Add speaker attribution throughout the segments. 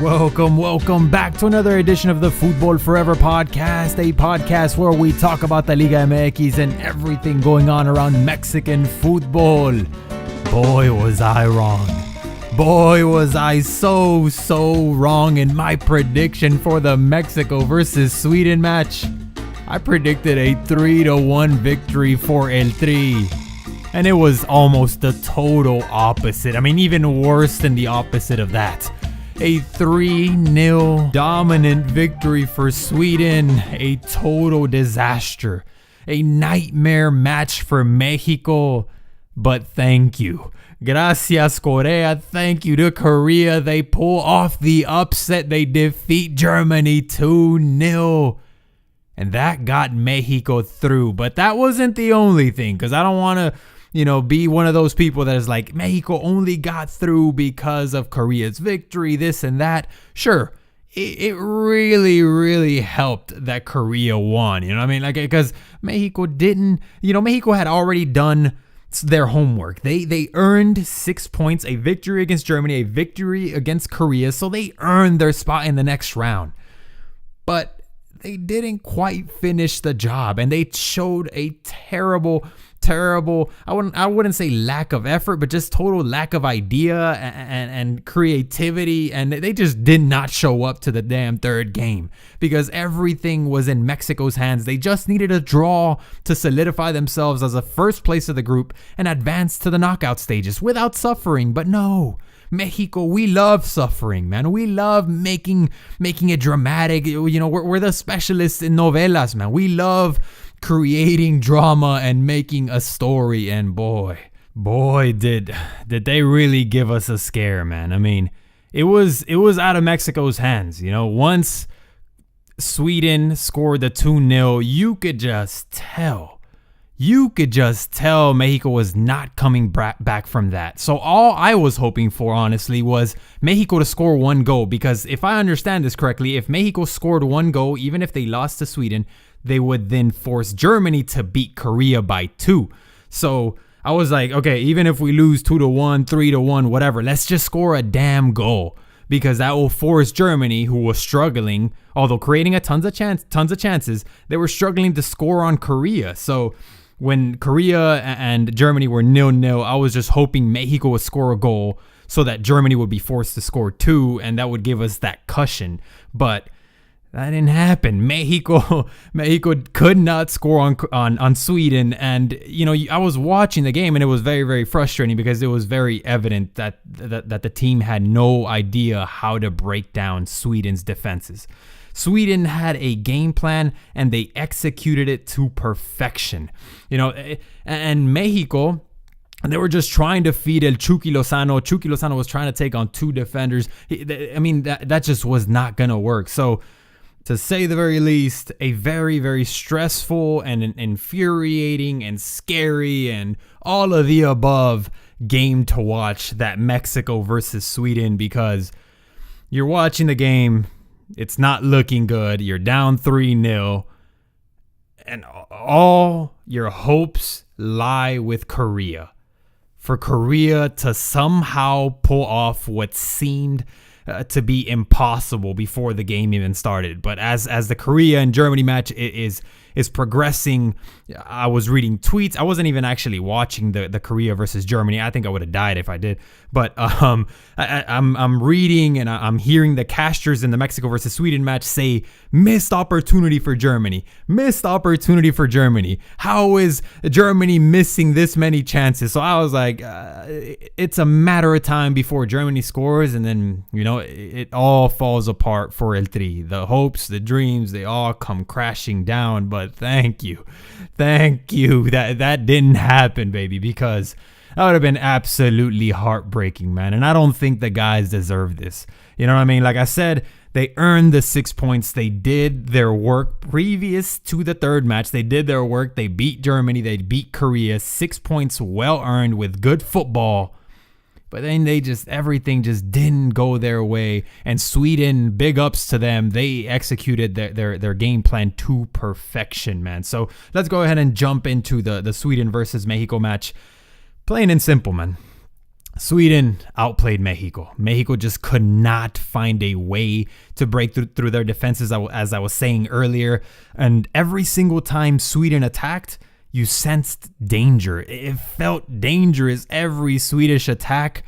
Speaker 1: Welcome back to another edition of the Futbol Forever podcast, a podcast where we talk about the LigaMX and everything going on around Mexican football. Boy, was I wrong. Boy, was I so wrong in my prediction for the Mexico versus Sweden match. I predicted a 3-1 victory for El Tri, and it was almost the total opposite. I mean, even worse than the opposite of that. A 3-0 dominant victory for Sweden, a total disaster, a nightmare match for Mexico, but thank you. Gracias, Korea. Thank you to Korea. They pull off the upset. They defeat Germany 2-0. And that got Mexico through. But that wasn't the only thing, because I don't want to be one of those people that is like, Mexico only got through because of Korea's victory, this and that. Sure, it really helped that Korea won. You know what I mean? Like, because Mexico didn't, Mexico had already done their homework. They earned 6 points, a victory against Germany, a victory against Korea, so they earned their spot in the next round. But they didn't quite finish the job, and they showed a terrible, I wouldn't say lack of effort, but just total lack of idea and creativity, and they just did not show up to the damn third game because everything was in Mexico's hands. They just needed a draw to solidify themselves as the first place of the group and advance to the knockout stages without suffering. But no, Mexico, we love suffering, man. We love making it dramatic. We're the specialists in novelas, man. We love creating drama and making a story, and boy did they really give us a scare, man. I mean, it was out of Mexico's hands. Once Sweden scored the 2-0, you could just tell Mexico was not coming back from that. So all I was hoping for, honestly, was Mexico to score one goal, because if I understand this correctly, if Mexico scored one goal, even if they lost to Sweden, they would then force Germany to beat Korea by 2. So I was like, okay, even if we lose 2-1, 3-1, whatever, let's just score a damn goal, because that will force Germany, who was struggling, although creating tons of chances, they were struggling to score on Korea. So when Korea and Germany were 0-0, I was just hoping Mexico would score a goal so that Germany would be forced to score 2, and that would give us that cushion. But that didn't happen. Mexico could not score on Sweden, and I was watching the game, and it was very, very frustrating because it was very evident that the team had no idea how to break down Sweden's defenses. Sweden had a game plan, and they executed it to perfection. And Mexico, they were just trying to feed El Chucky Lozano. Chucky Lozano was trying to take on 2 defenders. That just was not gonna work. So, to say the very least, a very, very stressful and infuriating and scary and all of the above game to watch, that Mexico versus Sweden, because you're watching the game, it's not looking good, you're down 3-0, and all your hopes lie with Korea. For Korea to somehow pull off what seemed to be impossible before the game even started. But as the Korea and Germany match is progressing, I was reading tweets. I wasn't even actually watching the Korea versus Germany. I think I would have died if I did. But I'm reading and I'm hearing the casters in the Mexico versus Sweden match say, missed opportunity for Germany. Missed opportunity for Germany. How is Germany missing this many chances? So I was like, it's a matter of time before Germany scores, and then, it all falls apart for El Tri. The hopes, the dreams, they all come crashing down. But thank you. That didn't happen, baby, because that would have been absolutely heartbreaking, man. And I don't think the guys deserve this. You know what I mean? Like I said, they earned the 6 points. They did their work previous to the third match. They did their work. They beat Germany. They beat Korea. 6 points well earned with good football. But then everything just didn't go their way. And Sweden, big ups to them. They executed their game plan to perfection, man. So let's go ahead and jump into the Sweden versus Mexico match. Plain and simple, man. Sweden outplayed Mexico. Mexico just could not find a way to break through their defenses, as I was saying earlier. And every single time Sweden attacked, you sensed danger. It felt dangerous every Swedish attack,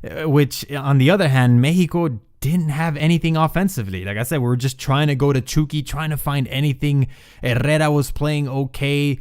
Speaker 1: which on the other hand, Mexico didn't have anything offensively. Like I said, we were just trying to go to Chucky, trying to find anything. Herrera was playing okay.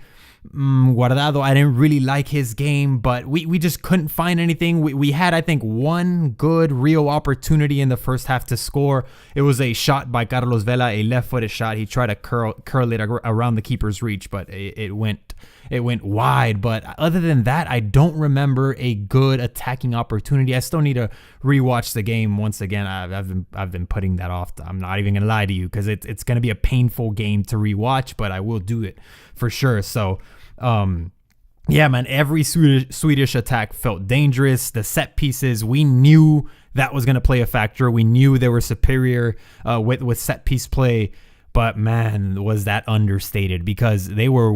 Speaker 1: Guardado, I didn't really like his game, but we just couldn't find anything. We had, I think, one good real opportunity in the first half to score. It was a shot by Carlos Vela, a left-footed shot. He tried to curl it around the keeper's reach, but it went wide. But other than that, I don't remember a good attacking opportunity. I still need to rewatch the game once again. I've been putting that off. I'm not even gonna lie to you, because it's gonna be a painful game to rewatch, but I will do it for sure. So yeah, man, every Swedish attack felt dangerous. The set pieces, we knew that was going to play a factor. We knew they were superior with set piece play. But man, was that understated, because they were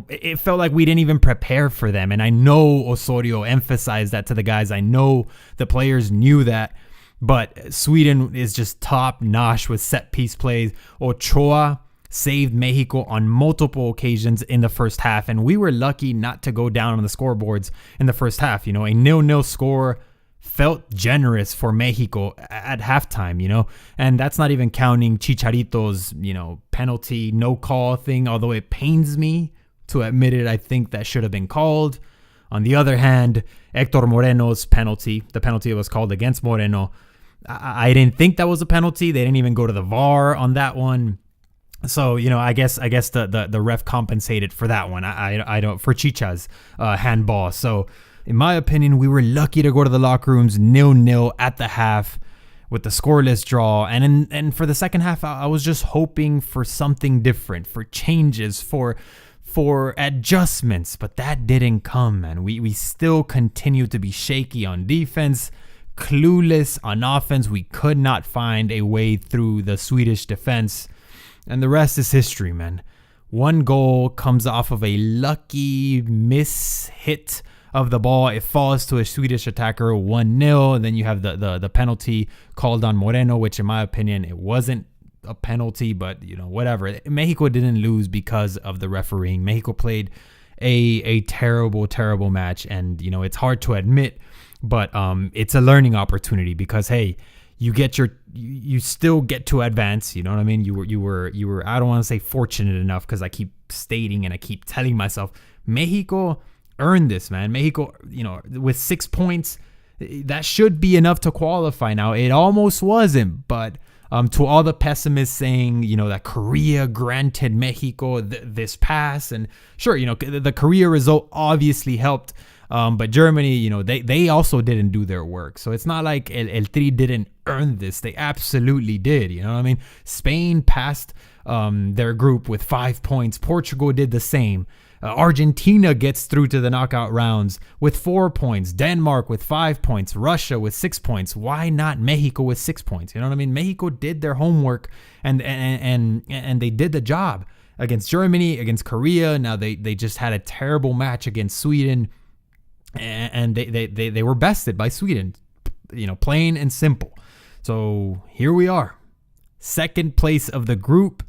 Speaker 1: it felt like we didn't even prepare for them. And I know Osorio emphasized that to the guys. I know the players knew that. But Sweden is just top notch with set piece plays. Ochoa saved Mexico on multiple occasions in the first half, and we were lucky not to go down on the scoreboards in the first half. You know, a 0-0 score felt generous for Mexico at halftime, you know, and that's not even counting Chicharito's, you know, penalty, no call thing, although it pains me to admit it. I think that should have been called. On the other hand, Hector Moreno's penalty, the penalty that was called against Moreno, I didn't think that was a penalty. They didn't even go to the VAR on that one. So, you know, I guess the ref compensated for that one. I don't, for Chicha's handball. So, in my opinion, we were lucky to go to the locker rooms 0-0 at the half with the scoreless draw. And for the second half, I was just hoping for something different, for changes, for adjustments. But that didn't come, man. We still continued to be shaky on defense, clueless on offense. We could not find a way through the Swedish defense. And the rest is history, man. One goal comes off of a lucky miss hit of the ball. It falls to a Swedish attacker, 1-0. And then you have the penalty called on Moreno, which in my opinion, it wasn't a penalty, but you know, whatever. Mexico didn't lose because of the refereeing. Mexico played a terrible, terrible match. And, you know, it's hard to admit, but it's a learning opportunity, because, hey, you still get to advance. You know what I mean? You were, I don't want to say fortunate enough, because I keep stating and I keep telling myself, Mexico earned this, man. Mexico, you know, with 6 points, that should be enough to qualify. Now, it almost wasn't, but to all the pessimists saying, you know, that Korea granted Mexico this pass, and sure, you know, the Korea result obviously helped. But Germany, you know, they also didn't do their work. So it's not like El Tri didn't earn this. They absolutely did. You know what I mean? Spain passed their group with 5 points. Portugal did the same. Argentina gets through to the knockout rounds with 4 points. Denmark with 5 points. Russia with 6 points. Why not Mexico with 6 points? You know what I mean? Mexico did their homework and they did the job against Germany, against Korea. Now they just had a terrible match against Sweden. And they were bested by Sweden, you know, plain and simple. So here we are, second place of the group,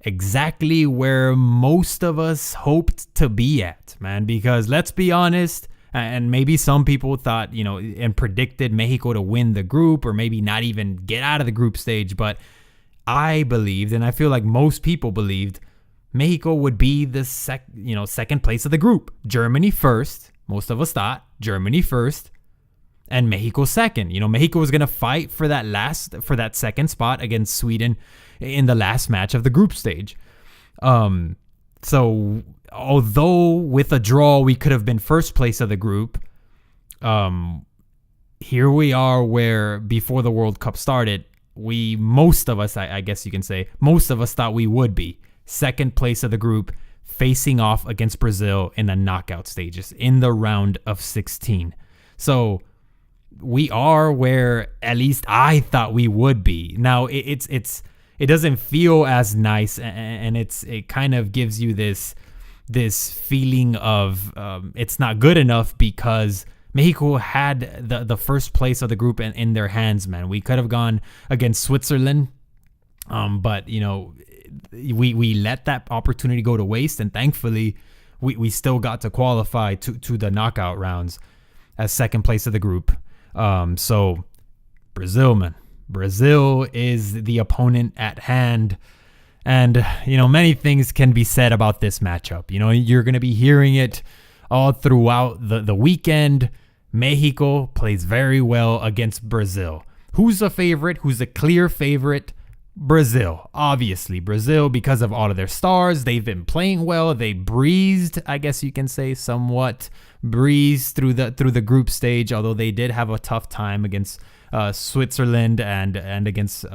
Speaker 1: exactly where most of us hoped to be at, man. Because let's be honest, and maybe some people thought, you know, and predicted Mexico to win the group, or maybe not even get out of the group stage. But I believed, and I feel like most people believed, Mexico would be the second place of the group. Germany first. Most of us thought Germany first and Mexico second. You know, Mexico was going to fight for that second spot against Sweden in the last match of the group stage. So although with a draw, we could have been first place of the group, here we are where before the World Cup started, most of us, I guess you can say, most of us thought we would be second place of the group, facing off against Brazil in the knockout stages in the round of 16. So we are where at least I thought we would be. Now it doesn't feel as nice, and it kind of gives you this feeling of it's not good enough, because Mexico had the first place of the group in their hands, man. We could have gone against Switzerland, but we let that opportunity go to waste, and thankfully we still got to qualify to the knockout rounds as second place of the group. So Brazil, man. Brazil is the opponent at hand. And, many things can be said about this matchup. You're going to be hearing it all throughout the weekend. Mexico plays very well against Brazil. Who's the favorite? Who's the clear favorite? Brazil. Obviously, Brazil, because of all of their stars. They've been playing well. They breezed, I guess you can say, somewhat breezed through the group stage, although they did have a tough time against Switzerland and against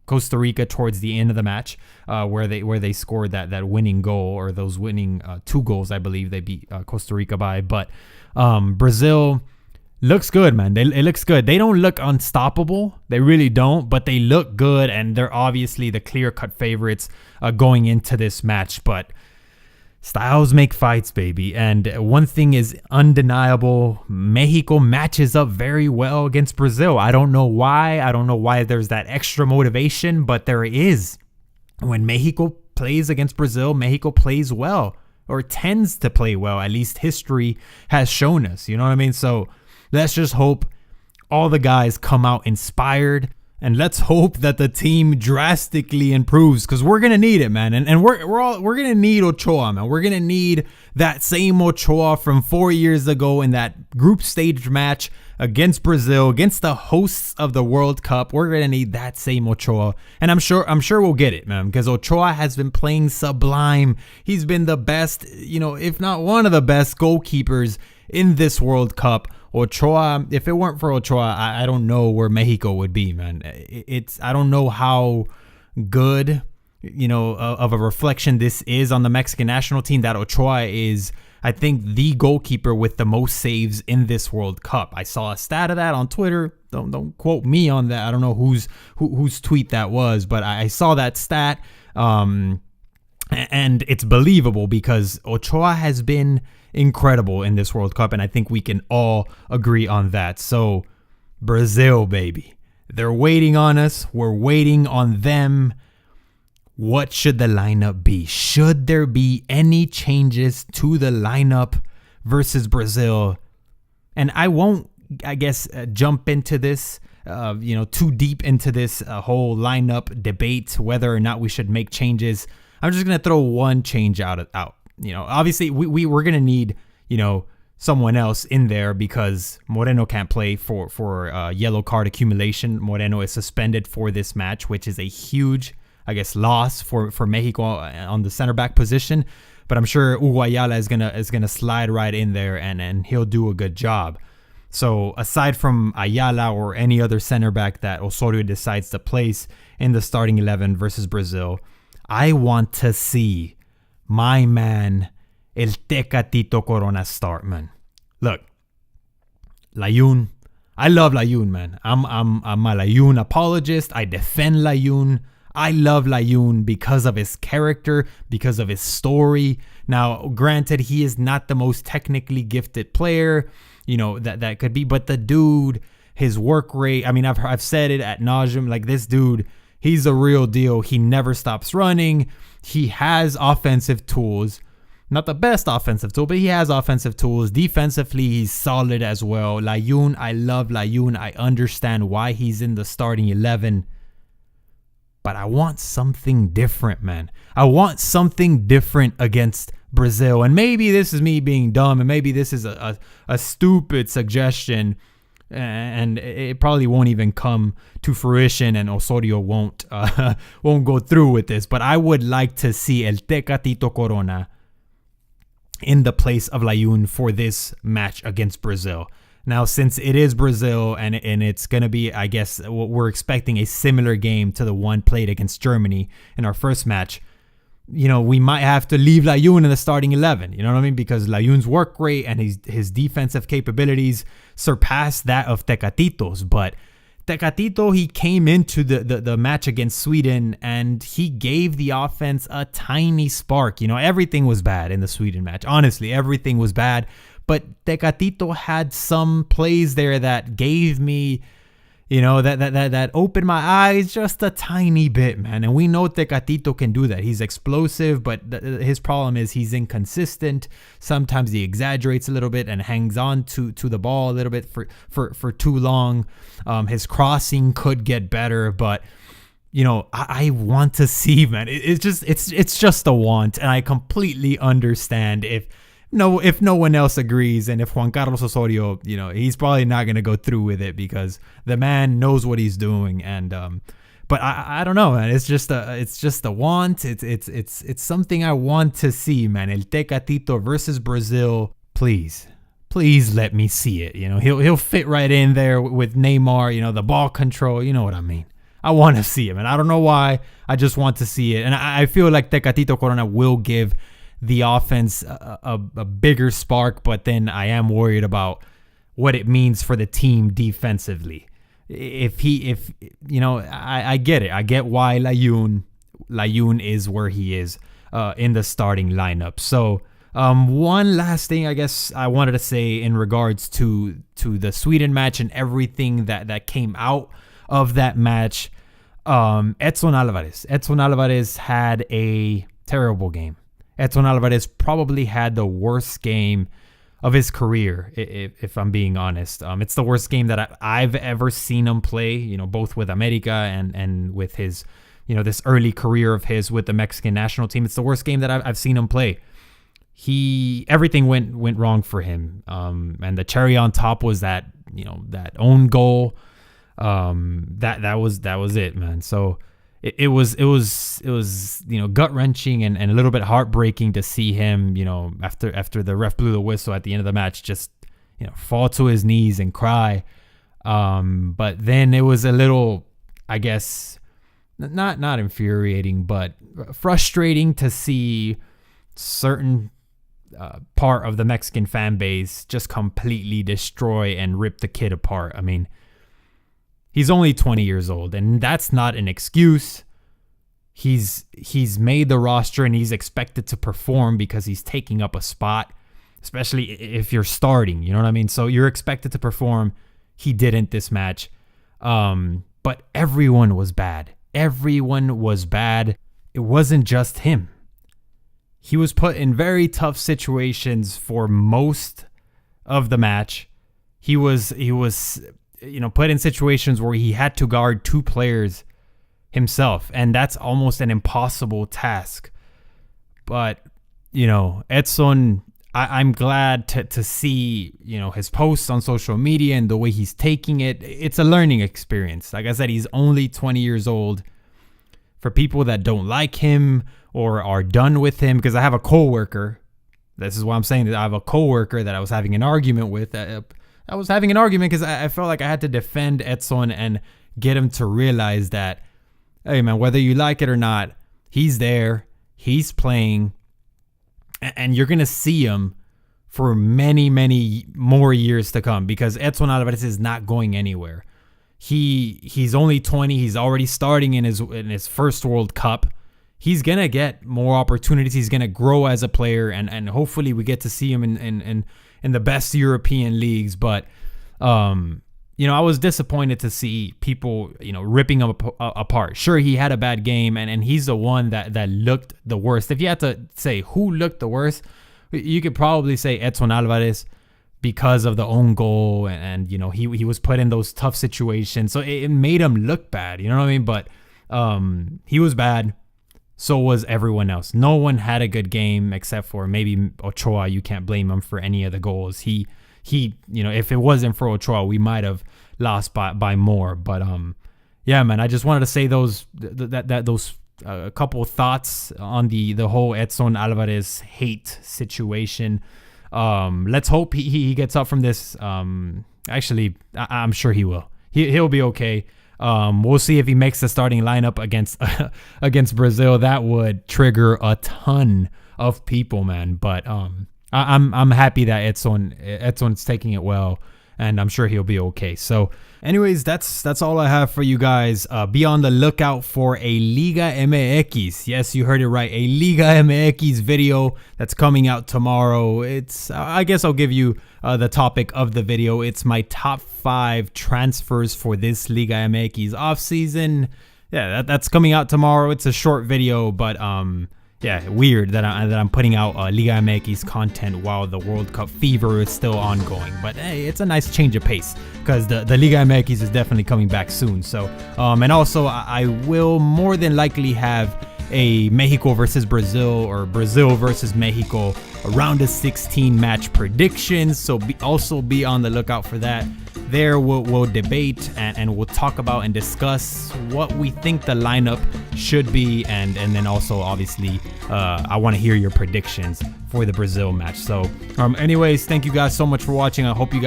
Speaker 1: Costa Rica towards the end of the match, where they scored that winning goal, or those winning 2 goals, I believe they beat Costa Rica by. But Brazil looks good, man. It looks good. They don't look unstoppable. They really don't, but they look good, and they're obviously the clear-cut favorites going into this match. But styles make fights, baby. And one thing is undeniable. Mexico matches up very well against Brazil. I don't know why. I don't know why there's that extra motivation, but there is. When Mexico plays against Brazil, Mexico plays well, or tends to play well. At least history has shown us. You know what I mean? So let's just hope all the guys come out inspired, and let's hope that the team drastically improves, because we're gonna need it, man. And we're gonna need Ochoa, man. We're gonna need that same Ochoa from 4 years ago in that group stage match against Brazil, against the hosts of the World Cup. We're gonna need that same Ochoa, and I'm sure we'll get it, man, because Ochoa has been playing sublime. He's been the best, if not one of the best goalkeepers in this World Cup. Ochoa, if it weren't for Ochoa, I don't know where Mexico would be, man. I don't know how good, of a reflection this is on the Mexican national team, that Ochoa is, I think, the goalkeeper with the most saves in this World Cup. I saw a stat of that on Twitter. Don't quote me on that. I don't know whose tweet that was, but I saw that stat. And it's believable, because Ochoa has been incredible in this World Cup, and I think we can all agree on that. So Brazil, baby, they're waiting on us. We're waiting on them. What should the lineup be? Should there be any changes to the lineup versus Brazil? And I won't, I guess, jump into this too deep into this whole lineup debate, whether or not we should make changes. I'm just gonna throw one change out. Obviously we're gonna need someone else in there, because Moreno can't play for yellow card accumulation. Moreno is suspended for this match, which is a huge, I guess, loss for Mexico on the center back position. But I'm sure Hugo Ayala is gonna slide right in there, and he'll do a good job. So aside from Ayala or any other center back that Osorio decides to place in the starting 11 versus Brazil, I want to see my man El Tecatito Corona start, man. Look, Layun, I love Layun, man. I'm a Layun apologist. I defend Layun. I love Layun because of his character, because of his story. Now, granted, he is not the most technically gifted player, that could be, but the dude, his work rate, I mean, I've said it ad nauseum, like, this dude, he's a real deal. He never stops running. He has offensive tools. Not the best offensive tool, but he has offensive tools. Defensively, he's solid as well. Layun, I love Layun. I understand why he's in the starting 11. But I want something different, man. I want something different against Brazil. And maybe this is me being dumb, and maybe this is a stupid suggestion, and it probably won't even come to fruition, and Osorio won't go through with this. But I would like to see El Tecatito Corona in the place of Layun for this match against Brazil. Now, since it is Brazil, and it's going to be, I guess, what we're expecting, a similar game to the one played against Germany in our first match, we might have to leave Layun in the starting 11. You know what I mean? Because Layun's work rate and his defensive capabilities surpass that of Tecatito's. But Tecatito, he came into the match against Sweden, and he gave the offense a tiny spark. Everything was bad in the Sweden match. Honestly, everything was bad. but Tecatito had some plays there that gave me, that opened my eyes just a tiny bit, man. And we know Tecatito can do that. He's explosive, but his problem is he's inconsistent. Sometimes he exaggerates a little bit and hangs on to the ball a little bit for too long. His crossing could get better, but I want to see, man. It's just a want, and I completely understand if no one else agrees, and if Juan Carlos Osorio, he's probably not gonna go through with it because the man knows what he's doing, and but I don't know, man. It's just a want. It's something I want to see, man. El Tecatito versus Brazil, please let me see it. He'll fit right in there with Neymar. The ball control. You know what I mean. I want to see it, and I don't know why. I just want to see it, and I feel like Tecatito Corona will give the offense a bigger spark, but then I am worried about what it means for the team defensively. I get it. I get why Layun is where he is in the starting lineup. So one last thing I guess I wanted to say in regards to the Sweden match and everything that came out of that match. Edson Alvarez had a terrible game. Edson Alvarez probably had the worst game of his career, if I'm being honest. It's the worst game that I've ever seen him play, both with America and with his, this early career of his with the Mexican national team. It's the worst game that I've seen him play. Everything went wrong for him. And the cherry on top was that own goal. That was it, man. So it was gut wrenching and a little bit heartbreaking to see him, after the ref blew the whistle at the end of the match, just fall to his knees and cry. But then it was a little, I guess, not infuriating, but frustrating to see certain part of the Mexican fan base just completely destroy and rip the kid apart. I mean, he's only 20 years old, and that's not an excuse. He's made the roster, and he's expected to perform because he's taking up a spot, especially if you're starting. You know what I mean? So you're expected to perform. He didn't this match. But everyone was bad. Everyone was bad. It wasn't just him. He was put in very tough situations for most of the match. He was put in situations where he had to guard two players himself, and that's almost an impossible task. But, Edson, I'm glad to see, his posts on social media and the way he's taking it. It's a learning experience. Like I said, he's only 20 years old. For people that don't like him or are done with him, because I have a coworker, this is why I'm saying that I have a coworker that I was having an argument with. I was having an argument because I felt like I had to defend Edson and get him to realize that, hey, man, whether you like it or not, he's there, he's playing, and you're going to see him for many, many more years to come, because Edson Alvarez is not going anywhere. He's only 20. He's already starting in his first World Cup. He's going to get more opportunities. He's going to grow as a player, and hopefully we get to see him in the best European leagues. But, I was disappointed to see people, ripping him apart. Sure, he had a bad game, and he's the one that looked the worst. If you had to say who looked the worst, you could probably say Edson Alvarez, because of the own goal, and he was put in those tough situations. So it made him look bad, you know what I mean? But he was bad. So was everyone else. No one had a good game except for maybe Ochoa. You can't blame him for any of the goals. He if it wasn't for Ochoa, we might have lost by more. But yeah, man, I just wanted to say those a couple of thoughts on the whole Edson Alvarez hate situation. Let's hope he gets up from this. Actually, I'm sure he will. He'll be okay. We'll see if he makes the starting lineup against Brazil. That would trigger a ton of people, man. But I'm happy that Edson's taking it well, and I'm sure he'll be okay. So anyways, that's all I have for you guys. Be on the lookout for a Liga MX. Yes, you heard it right. A Liga MX video that's coming out tomorrow. I guess I'll give you the topic of the video. It's my top 5 transfers for this Liga MX offseason. Yeah, that's coming out tomorrow. It's a short video, but yeah, weird that I'm putting out Liga MX content while the World Cup fever is still ongoing. But hey, it's a nice change of pace because the Liga MX is definitely coming back soon. So, and also I will more than likely have a Mexico versus Brazil or Brazil versus Mexico round of 16 match predictions. So also be on the lookout for that. There we'll debate and we'll talk about and discuss what we think the lineup should be, and then also obviously I want to hear your predictions for the Brazil match. So anyways, thank you guys so much for watching. I hope you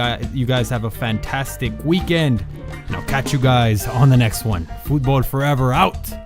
Speaker 1: guys have a fantastic weekend, and I'll catch you guys on the next one. Futbol forever out.